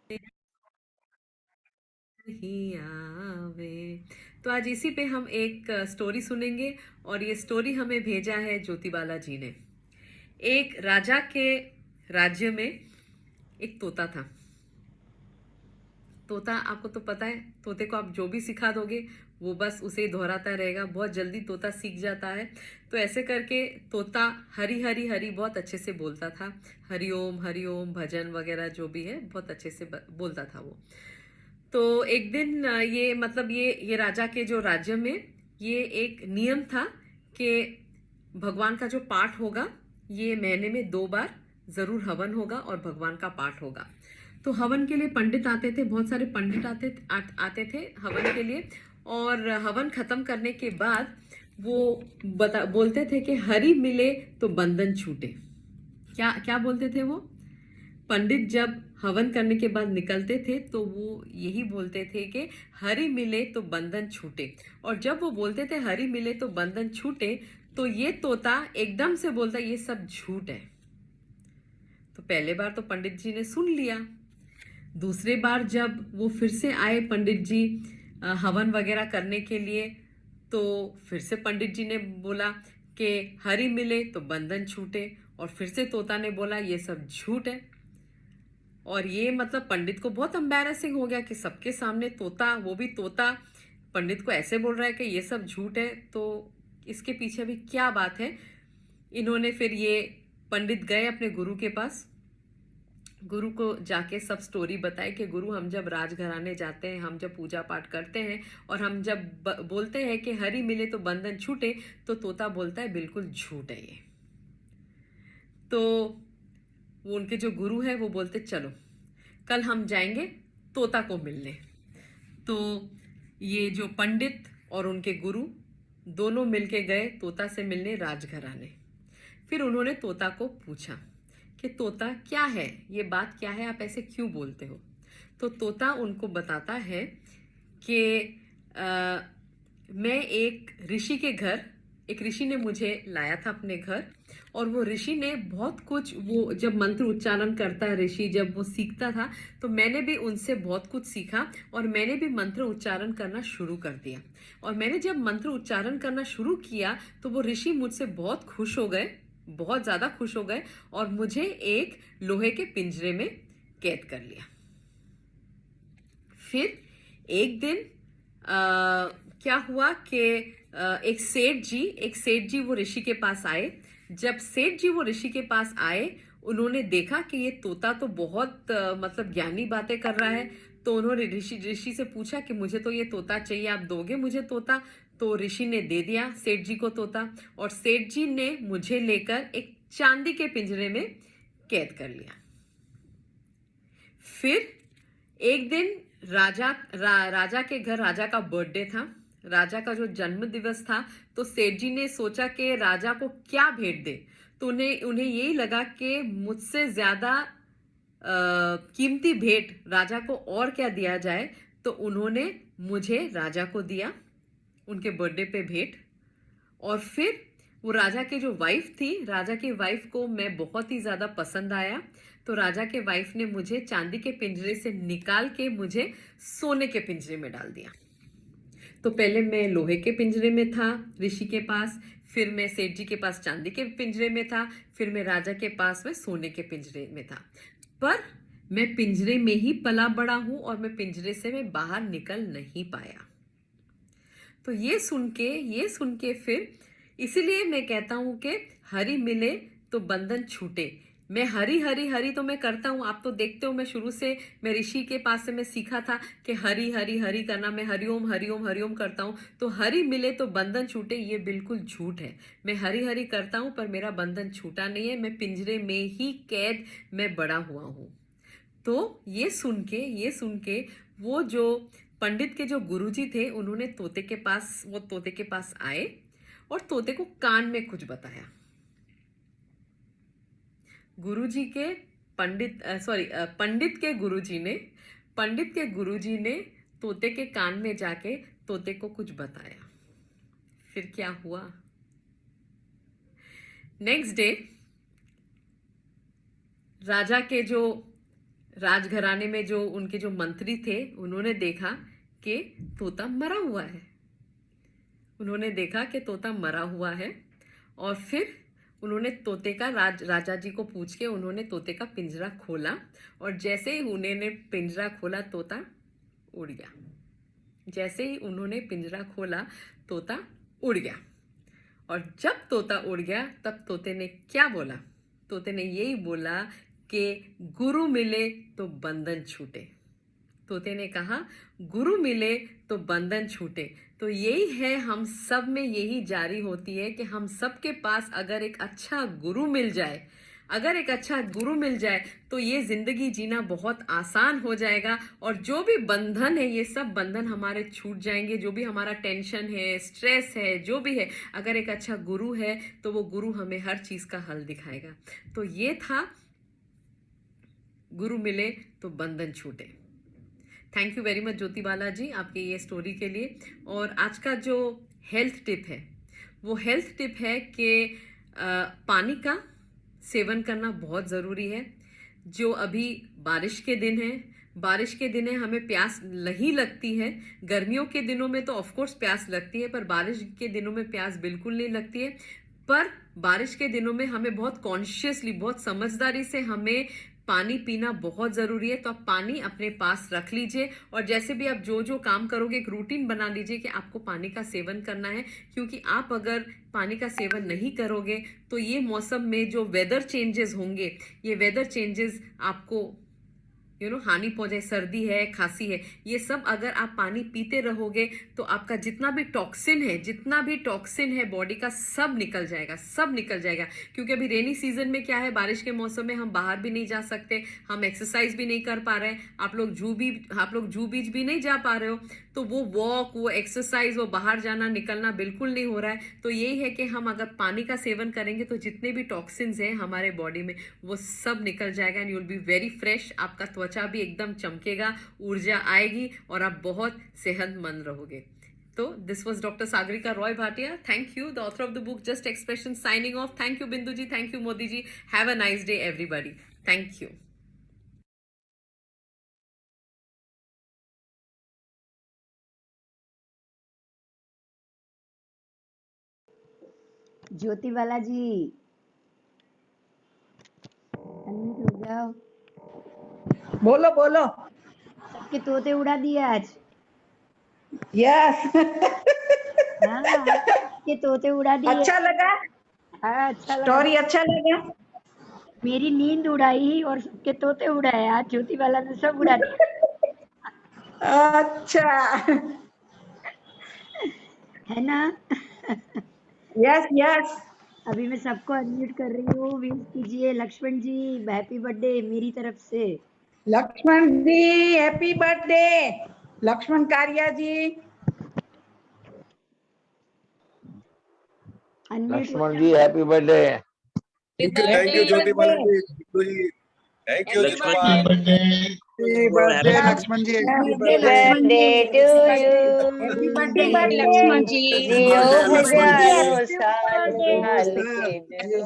नहीं आवे। तो आज इसी पे हम एक स्टोरी सुनेंगे और ये स्टोरी हमें भेजा है ज्योतिबाला जी ने। एक राजा के राज्य में एक तोता था। तोता आपको तो पता है, तोते को आप जो भी सिखा दोगे वो बस उसे ही दोहराता रहेगा, बहुत जल्दी तोता सीख जाता है। तो ऐसे करके तोता हरी हरी हरी बहुत अच्छे से बोलता था। हरि ओम भजन वगैरह जो भी है बहुत अच्छे से बोलता था वो। तो एक दिन ये मतलब ये राजा के जो राज्य में ये एक नियम था कि भगवान का जो पाठ होगा ये महीने में 2 बार जरूर हवन होगा और भगवान का पाठ होगा। तो हवन के लिए पंडित आते थे, बहुत सारे पंडित आते थे हवन के लिए। और हवन खत्म करने के बाद वो बोलते थे कि हरि मिले तो बंधन छूटे। क्या क्या बोलते थे वो? पंडित जब हवन करने के बाद निकलते थे तो वो यही बोलते थे कि हरि मिले तो बंधन छूटे। और जब वो बोलते थे हरि मिले तो बंधन छूटे, तो ये तोता एकदम से बोलता ये सब झूठ है। तो पहले बार तो पंडित जी ने सुन लिया। दूसरे बार जब वो फिर से आए पंडित जी हवन वगैरह करने के लिए, तो फिर से पंडित जी ने बोला कि हरि मिले तो बंधन छूटे। और फिर से तोता ने बोला ये सब झूठ है। और ये मतलब पंडित को बहुत एम्बैरेसिंग हो गया कि सबके सामने तोता, वो भी तोता, पंडित को ऐसे बोल रहा है कि ये सब झूठ है। तो इसके पीछे भी क्या बात है? इन्होंने फिर ये पंडित गए अपने गुरु के पास। गुरु को जाके सब स्टोरी बताई कि गुरु हम जब राजघराने जाते हैं, हम जब पूजा पाठ करते हैं और हम जब बोलते हैं कि हरि मिले तो बंधन छूटे, तो तोता बोलता है बिल्कुल झूठ है ये। तो वो उनके जो गुरु है वो बोलते चलो कल हम जाएंगे तोता को मिलने। तो ये जो पंडित और उनके गुरु दोनों मिलके गए तोता से मिलने राजघराने। फिर उन्होंने तोता को पूछा कि तोता क्या है, ये बात क्या है, आप ऐसे क्यों बोलते हो? तो तोता उनको बताता है कि मैं एक ऋषि के घर, एक ऋषि ने मुझे लाया था अपने घर। और वो ऋषि ने बहुत कुछ, वो जब मंत्र उच्चारण करता है ऋषि, जब वो सीखता था तो मैंने भी उनसे बहुत कुछ सीखा और मैंने भी मंत्र उच्चारण करना शुरू कर दिया। और मैंने जब मंत्र उच्चारण करना शुरू किया तो वो ऋषि मुझसे बहुत खुश हो गए, बहुत ज्यादा खुश हो गए और मुझे एक लोहे के पिंजरे में कैद कर लिया। फिर एक दिन क्या हुआ कि एक सेठ जी वो ऋषि के पास आए। जब सेठ जी वो ऋषि के पास आए, उन्होंने देखा कि ये तोता तो बहुत मतलब ज्ञानी बातें कर रहा है। तो उन्होंने ऋषि ऋषि से पूछा कि मुझे तो ये तोता चाहिए, आप दोगे मुझे तोता? तो ऋषि ने दे दिया सेठ जी को तोता। और सेठ जी ने मुझे लेकर एक चांदी के पिंजरे में कैद कर लिया। फिर एक दिन राजा के घर राजा का बर्थडे था, राजा का जो जन्म दिवस था। तो सेठ जी ने सोचा कि राजा को क्या भेंट दे। तो उन्हें उन्हें यही लगा कि मुझसे ज्यादा कीमती भेंट राजा को और क्या दिया जाए। तो उन्होंने मुझे राजा को दिया उनके बर्थडे पे भेंट। और फिर वो राजा की जो वाइफ थी, राजा की वाइफ को मैं बहुत ही ज्यादा पसंद आया। तो राजा के वाइफ ने मुझे चांदी के पिंजरे से निकाल के मुझे सोने के पिंजरे में डाल दिया। तो पहले मैं लोहे के पिंजरे में था ऋषि के पास, फिर मैं सेठ जी के पास चांदी के पिंजरे में था, फिर मैं राजा के पास में सोने के पिंजरे में था। पर मैं पिंजरे में ही पला बड़ा हूं और मैं पिंजरे से मैं बाहर निकल नहीं पाया। तो ये सुन के फिर इसीलिए मैं कहता हूं कि हरि मिले तो बंधन छूटे। मैं हरि हरि हरि तो मैं करता हूं, आप तो देखते हो मैं शुरू से, मैं ऋषि के पास से मैं सीखा था कि हरि हरि हरि करना, मैं हरिओम हरिओम हरिओम करता हूं। तो हरि मिले तो बंधन छूटे ये बिल्कुल झूठ है। मैं हरि हरि करता हूं पर मेरा बंधन छूटा नहीं है, मैं पिंजरे में ही कैद मैं बड़ा हुआ हूं। तो ये सुन के वो जो पंडित के जो गुरुजी थे उन्होंने तोते के पास आए और तोते को कान में कुछ बताया। गुरुजी के पंडित सॉरी पंडित के गुरुजी ने तोते के कान में जाके तोते को कुछ बताया। फिर क्या हुआ? नेक्स्ट डे राजा के जो राजघराने में जो उनके जो मंत्री थे उन्होंने देखा कि तोता मरा हुआ है। उन्होंने देखा कि तोता मरा हुआ है और फिर उन्होंने तोते का राजा जी को पूछ के उन्होंने तोते का पिंजरा खोला और जैसे ही उन्होंने पिंजरा खोला तोता उड़ गया। जैसे ही उन्होंने पिंजरा खोला तोता उड़ गया और जब तोता उड़ गया तब तोते ने क्या बोला? तोते ने यही बोला कि गुरु मिले तो बंधन छूटे। तोते ने कहा गुरु मिले तो बंधन छूटे। तो यही है, हम सब में यही जारी होती है कि हम सब के पास अगर एक अच्छा गुरु मिल जाए, अगर एक अच्छा गुरु मिल जाए तो ये जिंदगी जीना बहुत आसान हो जाएगा और जो भी बंधन है ये सब बंधन हमारे छूट जाएंगे। जो भी हमारा टेंशन है, स्ट्रेस है, जो भी है, अगर एक अच्छा गुरु है तो वो गुरु हमें हर चीज का हल दिखाएगा। तो ये था गुरु मिले तो बंधन छूटे। थैंक यू वेरी मच ज्योति बाला जी आपके ये स्टोरी के लिए। और आज का जो हेल्थ टिप है वो हेल्थ टिप है कि पानी का सेवन करना बहुत ज़रूरी है। जो अभी बारिश के दिन है, बारिश के दिन है, हमें प्यास नहीं लगती है। गर्मियों के दिनों में तो ऑफ कोर्स प्यास लगती है, पर बारिश के दिनों में प्यास बिल्कुल नहीं लगती है। पर बारिश के दिनों में हमें बहुत कॉन्शियसली, बहुत समझदारी से हमें पानी पीना बहुत ज़रूरी है। तो आप पानी अपने पास रख लीजिए और जैसे भी आप जो जो काम करोगे एक रूटीन बना लीजिए कि आपको पानी का सेवन करना है। क्योंकि आप अगर पानी का सेवन नहीं करोगे तो ये मौसम में जो वेदर चेंजेस होंगे, ये वेदर चेंजेस आपको हानि पहुंचाए। सर्दी है, खांसी है, ये सब अगर आप पानी पीते रहोगे तो आपका जितना भी टॉक्सिन है बॉडी का सब निकल जाएगा, सब निकल जाएगा। क्योंकि अभी रेनी सीजन में क्या है, बारिश के मौसम में हम बाहर भी नहीं जा सकते, हम एक्सरसाइज भी नहीं कर पा रहे हैं। आप लोग जू बीच भी नहीं जा पा रहे हो, तो वो वॉक, वो एक्सरसाइज, वो बाहर जाना निकलना बिल्कुल नहीं हो रहा है। तो यही है कि हम अगर पानी का सेवन करेंगे तो जितने भी टॉक्सिन्स हैं हमारे बॉडी में वो सब निकल जाएगा and you will be very fresh. आपका त्वचा भी एकदम चमकेगा, ऊर्जा आएगी और आप बहुत सेहतमंद रहोगे। तो this was doctor Sagarika Roy Bhatia. Thank you, the author of the book just expression, signing off. Thank you Bindu ji, thank you Modi ji. Have a nice day everybody. Thank you. Jyoti Bala ji unmute हो जाओ। बोलो बोलो। सबके तोते उड़ा दिए आज। यस। हाँ, के तोते उड़ा दिए। अच्छा लगा, हाँ, अच्छा लगा। स्टोरी अच्छा लगा। मेरी नींद उड़ाई और सबके तोते उड़ाए। आज ज्योति बाला ने सब उड़ा दिया। अच्छा। है ना? Yes yes. अभी मैं सबको अनम्यूट कर रही हूँ। विश कीजिए लक्ष्मण जी, हैप्पी बर्थडे मेरी तरफ से। Lakshman ji happy birthday. Lakshman Kariya ji. Unmute Lakshman ji happy birthday. Thank you Jyoti Bala ji, Bittu ji, thank you Lakshman ji birthday birthday Lakshman ji, happy birthday to you, happy birthday जियो लक्ष्मण जी। हजारों साल के जी। जियो।